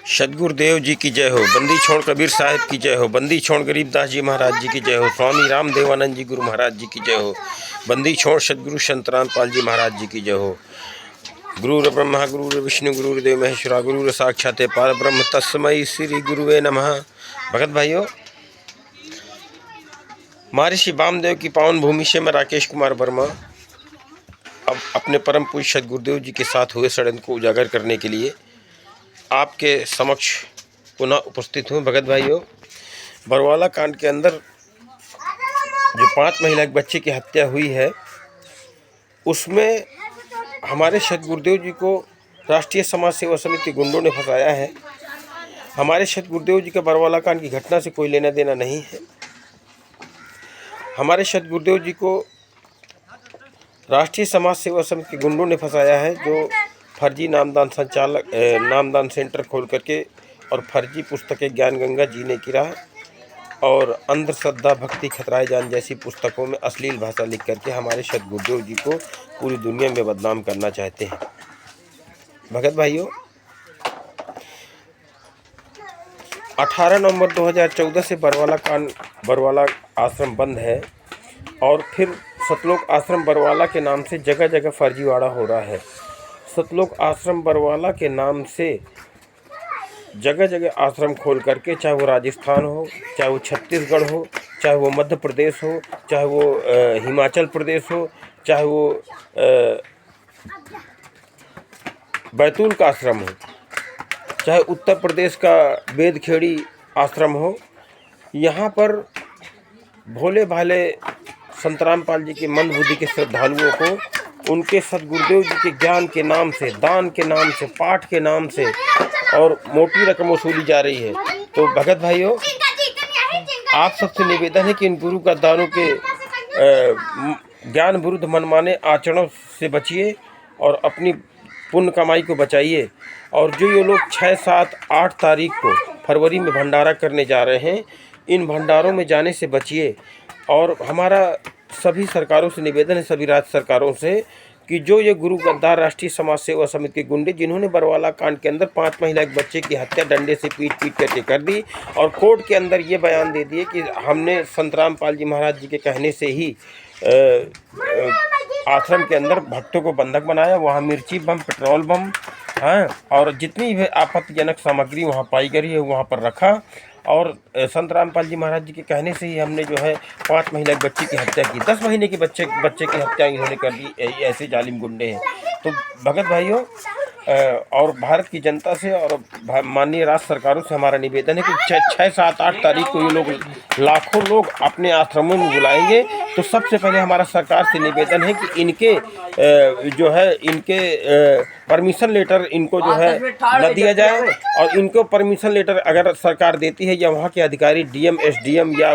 सदगुरुदेव जी की जय हो। बंदी छोड़ कबीर साहिब की जय हो। बंदी छोड़ गरीबदास जी महाराज जी की जय हो। स्वामी राम देवानंद जी गुरु महाराज जी की जय हो। बंदी छोड़ सदगुरु संतराम पाल जी महाराज जी की जय हो। गुरुर ब्रह्मा गुरुर विष्णु गुरुदेव महेश्वरा गुरुर साक्षात पार ब्रह्म तस्मै श्री गुरुवे नमः। भगत भाइयों, महर्षि वामदेव की पावन भूमि से मैं राकेश कुमार वर्मा अब अपने परम पूज्य सदगुरुदेव जी के साथ हुए षड्यंत्र को उजागर करने के लिए आपके समक्ष पुनः उपस्थित हूँ। भगत भाइयों, बरवाला कांड के अंदर जो 5 महिला बच्चे की हत्या हुई है, उसमें हमारे सदगुरुदेव जी को राष्ट्रीय समाज सेवा समिति के गुंडों ने फंसाया है। हमारे सदगुरुदेव जी का बरवाला कांड की घटना से कोई लेना देना नहीं है। हमारे सदगुरुदेव जी को राष्ट्रीय समाज सेवा समिति के गुंडों ने फंसाया है, जो फर्जी नामदान सेंटर खोल करके और फर्जी पुस्तकें ज्ञान गंगा, जीने की राह और अंधश्रद्धा, भक्ति खतराए जान जैसी पुस्तकों में अश्लील भाषा लिख करके हमारे सदगुरुदेव जी को पूरी दुनिया में बदनाम करना चाहते हैं। भगत भाइयों, 18 नवंबर 2014 से बरवाला आश्रम बंद है और फिर सतलोक आश्रम बरवाला के नाम से जगह जगह फर्जीवाड़ा हो रहा है। सतलोक आश्रम बरवाला के नाम से जगह जगह आश्रम खोल करके, चाहे वो राजस्थान हो, चाहे वो छत्तीसगढ़ हो, चाहे वो मध्य प्रदेश हो, चाहे वो हिमाचल प्रदेश हो, चाहे वो बैतूल का आश्रम हो, चाहे उत्तर प्रदेश का बेदखेड़ी आश्रम हो, यहाँ पर भोले भाले संतराम पाल जी के मंद बुद्धि के श्रद्धालुओं को उनके सदगुरुदेव जी के ज्ञान के नाम से, दान के नाम से, पाठ के नाम से और मोटी रकम वसूली जा रही है। तो भगत भाइयों, आप सबसे निवेदन है कि इन गुरु का दानों के ज्ञान विरुद्ध मनमाने आचरणों से बचिए और अपनी पुण्य कमाई को बचाइए। और जो ये लोग 6, 7, 8 तारीख को फरवरी में भंडारा करने जा रहे हैं, इन भंडारों में जाने से बचिए। और हमारा सभी सरकारों से निवेदन है, सभी राज्य सरकारों से, कि जो ये गुरु गद्दार राष्ट्रीय समाज सेवा समिति के गुंडे, जिन्होंने बरवाला कांड के अंदर 5 महिला एक बच्चे की हत्या डंडे से पीट करके कर दी और कोर्ट के अंदर ये बयान दे दिए कि हमने संतराम पाल जी महाराज जी के कहने से ही आश्रम के अंदर भक्तों को बंधक बनाया, वहाँ मिर्ची बम, पेट्रोल बम, हाँ, और जितनी भी आपत्तिजनक सामग्री वहाँ पाई गई है वहाँ पर रखा। और संतराम पाल जी महाराज जी के कहने से ही हमने जो है 5 महिला बच्चे की हत्या की। 10 महीने के बच्चे की हत्या इन्होंने कर दी। ऐसे जालिम गुंडे हैं। तो भगत भाइयों और भारत की जनता से और माननीय राज्य सरकारों से हमारा निवेदन है कि 6, 7, 8 तारीख को ये लोग लाखों लोग अपने आश्रमों में बुलाएंगे। तो सबसे पहले हमारा सरकार से निवेदन है कि इनके जो है इनके परमिशन लेटर इनको जो है न दिया जाए, और इनको परमिशन लेटर अगर सरकार देती है या वहाँ के अधिकारी डीएम, एसडीएम या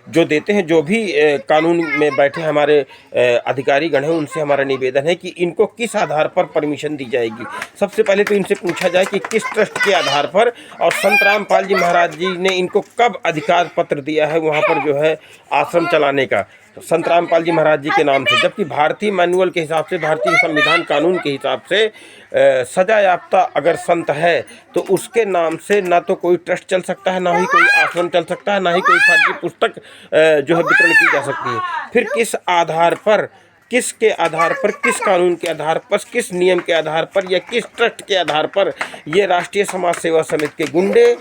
जो देते हैं, जो भी कानून में बैठे हमारे अधिकारी गण हैं, उनसे हमारा निवेदन है कि इनको किस आधार पर परमिशन दी जाएगी। सबसे पहले तो इनसे पूछा जाए कि किस ट्रस्ट के आधार पर, और संतराम पाल जी महाराज जी ने इनको कब अधिकार पत्र दिया है वहाँ पर जो है आश्रम चलाने का, संतराम पाल जी महाराज जी के नाम से। जबकि भारतीय मैनुअल के हिसाब से, भारतीय संविधान कानून के हिसाब से सजा याफ्ता अगर संत है तो उसके नाम से ना तो कोई ट्रस्ट चल सकता है, ना ही कोई आश्रम चल सकता है, ना ही कोई फर्जी पुस्तक जो है वितरण की जा सकती है। फिर किस आधार पर, किसके आधार पर, किस कानून के आधार पर, किस नियम के आधार पर या किस ट्रस्ट के आधार पर ये राष्ट्रीय समाज सेवा समिति के गुंडे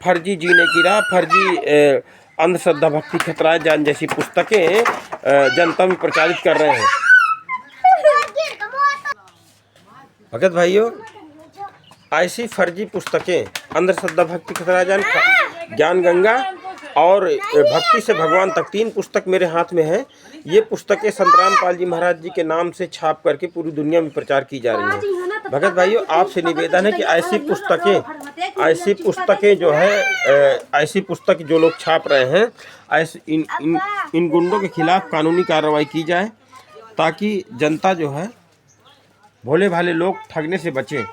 फर्जी जीने की राह, फर्जी अंधश्रद्धा, भक्ति खतराए जान जैसी पुस्तकें जनता में प्रचारित कर रहे हैं। भगत भाइयों, ऐसी फर्जी पुस्तकें अंधश्रद्धा, भक्ति खतराए जान, ज्ञान गंगा और भक्ति से भगवान तक, 3 पुस्तक मेरे हाथ में है। ये पुस्तकें संतराम पाल जी महाराज जी के नाम से छाप करके पूरी दुनिया में प्रचार की जा रही हैं। भगत भाइयों, आपसे निवेदन है कि ऐसी पुस्तकें जो है, ऐसी पुस्तक जो लोग छाप रहे हैं, ऐसे इन गुंडों के खिलाफ कानूनी कार्रवाई की जाए, ताकि जनता जो है, भोले भाले लोग ठगने से बचें।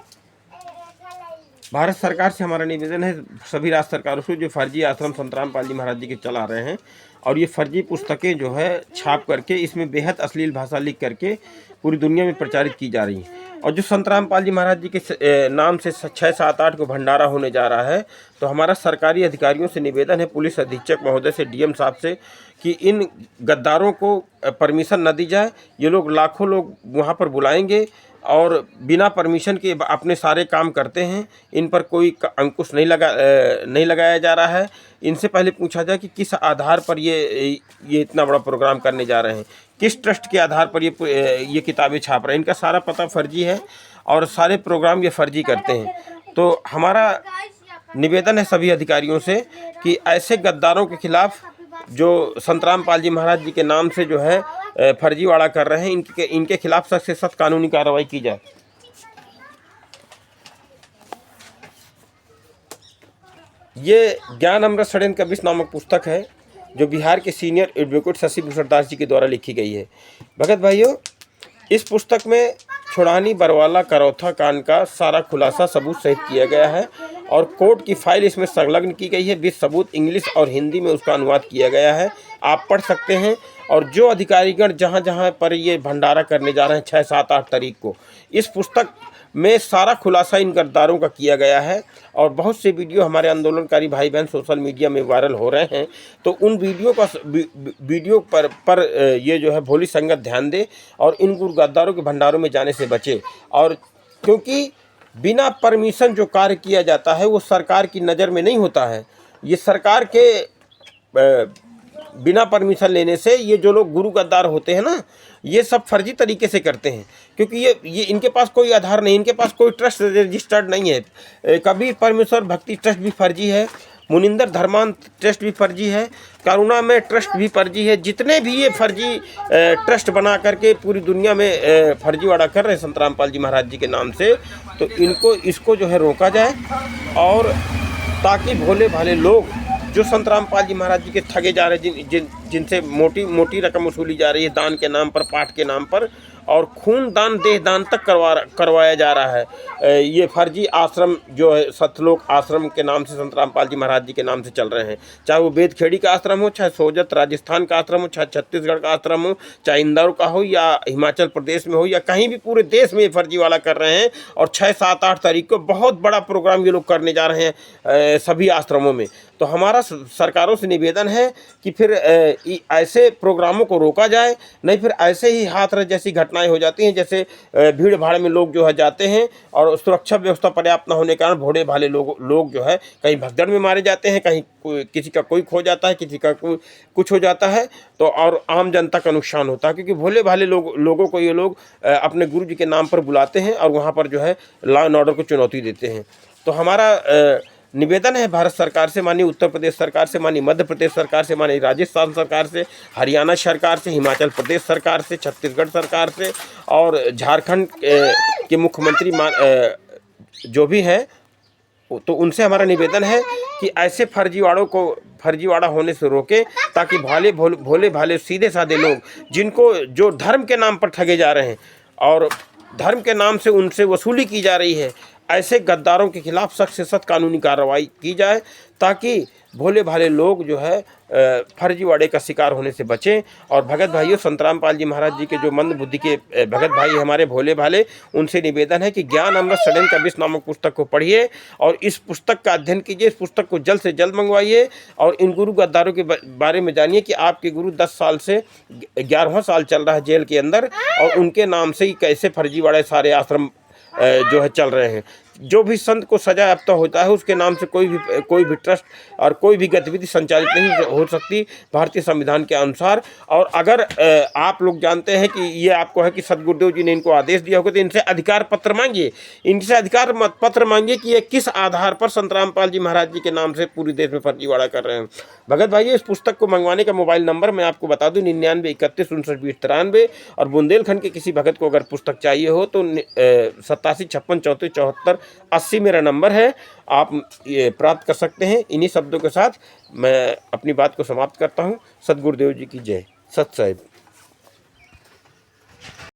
भारत सरकार से हमारा निवेदन है, सभी राज्य सरकारों से, जो फर्जी आश्रम संत रामपाल जी महाराज जी के चला रहे हैं और ये फर्जी पुस्तकें जो है छाप करके इसमें बेहद अश्लील भाषा लिख करके पूरी दुनिया में प्रचारित की जा रही है। और जो संत रामपाल जी महाराज जी के नाम से 6, 7, 8 को भंडारा होने जा रहा है, तो हमारा सरकारी अधिकारियों से निवेदन है, पुलिस अधीक्षक महोदय से, डीएम साहब से, कि इन गद्दारों को परमिशन न दी जाए। ये लोग लाखों लोग वहाँ पर बुलाएंगे और बिना परमिशन के अपने सारे काम करते हैं। इन पर कोई अंकुश नहीं लगाया जा रहा है। इनसे पहले पूछा जाए कि किस आधार पर ये इतना बड़ा प्रोग्राम करने जा रहे हैं, किस ट्रस्ट के आधार पर ये किताबें छाप रहे हैं। इनका सारा पता फर्जी है और सारे प्रोग्राम ये फर्जी करते हैं। तो हमारा निवेदन है सभी अधिकारियों से कि ऐसे गद्दारों के खिलाफ जो संत रामपाल जी महाराज जी के नाम से जो है फर्जीवाड़ा कर रहे हैं, इनके खिलाफ सख्त से सख्त कानूनी कार्रवाई की जाए। ये ज्ञान अमृत षड्यंत्र का विष नामक पुस्तक है, जो बिहार के सीनियर एडवोकेट शशि भूषण दास जी के द्वारा लिखी गई है। भगत भाइयों, इस पुस्तक में छुड़ानी बरवाला करौथा कांड का सारा खुलासा सबूत सहित किया गया है और कोर्ट की फाइल इसमें संलग्न की गई है। 20 सबूत इंग्लिश और हिंदी में उसका अनुवाद किया गया है, आप पढ़ सकते हैं। और जो अधिकारीगण जहाँ जहाँ पर ये भंडारा करने जा रहे हैं 6, 7, 8 तारीख को, इस पुस्तक में सारा खुलासा इन गद्दारों का किया गया है। और बहुत से वीडियो हमारे आंदोलनकारी भाई बहन सोशल मीडिया में वायरल हो रहे हैं, तो उन वीडियो पर ये जो है भोली संगत ध्यान दे और इन गद्दारों के भंडारों में जाने से बचे। और क्योंकि बिना परमिशन जो कार्य किया जाता है वो सरकार की नज़र में नहीं होता है। ये सरकार के बिना परमिशन लेने से ये जो लोग गुरु गद्दार होते हैं ना, ये सब फर्जी तरीके से करते हैं, क्योंकि ये इनके पास कोई आधार नहीं, इनके पास कोई ट्रस्ट रजिस्टर्ड नहीं है। कबीर परमेश्वर भक्ति ट्रस्ट भी फर्जी है, मुनिंदर धर्मान ट्रस्ट भी फर्जी है, करुणा में ट्रस्ट भी फर्जी है। जितने भी ये फर्जी ट्रस्ट बना करके पूरी दुनिया में फर्जीवाड़ा कर रहे हैं संत रामपाल जी महाराज जी के नाम से, तो इसको जो है रोका जाए। और ताकि भोले भाले लोग जो संत रामपाल जी महाराज जी के ठगे जा रहे हैं, जिनसे मोटी रकम वसूली जा रही है दान के नाम पर, पाठ के नाम पर, और खून दान देह दान तक करवाया जा रहा है। ये फर्जी आश्रम जो है सतलोक आश्रम के नाम से संत रामपाल जी महाराज जी के नाम से चल रहे हैं, चाहे वो बेदखेड़ी का आश्रम हो, चाहे सोजत राजस्थान का आश्रम हो, चाहे छत्तीसगढ़ का आश्रम हो, चाहे इंदौर का हो या हिमाचल प्रदेश में हो, या कहीं भी पूरे देश में ये फर्जीवाड़ा कर रहे हैं। और 6, 7, 8 तारीख को बहुत बड़ा प्रोग्राम ये लोग करने जा रहे हैं सभी आश्रमों में। तो हमारा सरकारों से निवेदन है कि फिर ऐसे प्रोग्रामों को रोका जाए, नहीं फिर ऐसे ही हाथरस जैसी घटनाएं हो जाती हैं, जैसे भीड़ भाड़ में लोग जो है जाते हैं और सुरक्षा व्यवस्था पर्याप्त न होने के कारण भोले भाले लोग जो है कहीं भगदड़ में मारे जाते हैं, कहीं किसी का कोई खो जाता है, किसी का कुछ हो जाता है, तो और आम जनता का नुकसान होता है। क्योंकि भोले भाले लोगों को ये लोग अपने गुरु जी के नाम पर बुलाते हैं और वहाँ पर जो है लॉ एंड ऑर्डर को चुनौती देते हैं। तो हमारा निवेदन है भारत सरकार से, माननीय उत्तर प्रदेश सरकार से, माननीय मध्य प्रदेश सरकार से, माननीय राजस्थान सरकार से, हरियाणा सरकार से, हिमाचल प्रदेश सरकार से, छत्तीसगढ़ सरकार से और झारखंड के मुख्यमंत्री जो भी हैं, तो उनसे हमारा निवेदन है कि ऐसे फर्जीवाड़ा होने से रोके, ताकि भोले भाले सीधे साधे लोग जिनको जो धर्म के नाम पर ठगे जा रहे हैं और धर्म के नाम से उनसे वसूली की जा रही है, ऐसे गद्दारों के खिलाफ सख्त से सख्त कानूनी कार्रवाई की जाए, ताकि भोले भाले लोग जो है फर्जीवाड़े का शिकार होने से बचें। और भगत भाइयों, संत रामपाल जी महाराज जी के जो मंद बुद्धि के भगत भाई हमारे भोले भाले, उनसे निवेदन है कि ज्ञान अमृत षड्यंत्र का विष नामक पुस्तक को पढ़िए और इस पुस्तक का अध्ययन कीजिए, इस पुस्तक को जल्द से जल्द मंगवाइए और इन गुरु गद्दारों के बारे में जानिए कि आपके गुरु 10 साल से 11वां साल चल रहा है जेल के अंदर, और उनके नाम से ही कैसे फर्जीवाड़े सारे आश्रम जो है चल रहे हैं। जो भी संत को सजा याफ्ता होता है उसके नाम से कोई भी ट्रस्ट और कोई भी गतिविधि संचालित नहीं हो सकती भारतीय संविधान के अनुसार। और अगर आप लोग जानते हैं कि ये आपको है कि सदगुरुदेव जी ने इनको आदेश दिया होगा, तो इनसे अधिकार पत्र मांगिए, इनसे अधिकार पत्र मांगिए कि ये किस आधार पर संत रामपाल जी महाराज जी के नाम से पूरे देश में फर्जीवाड़ा कर रहे हैं। भगत भाई, इस पुस्तक को मंगवाने का मोबाइल नंबर मैं आपको बता दूँ 99 31 59 20 93। और बुंदेलखंड के किसी भगत को अगर पुस्तक चाहिए हो तो 87 56 34 74 80 मेरा नंबर है, आप ये प्राप्त कर सकते हैं। इन्हीं शब्दों के साथ मैं अपनी बात को समाप्त करता हूँ। सदगुरुदेव जी की जय। सत साहिब।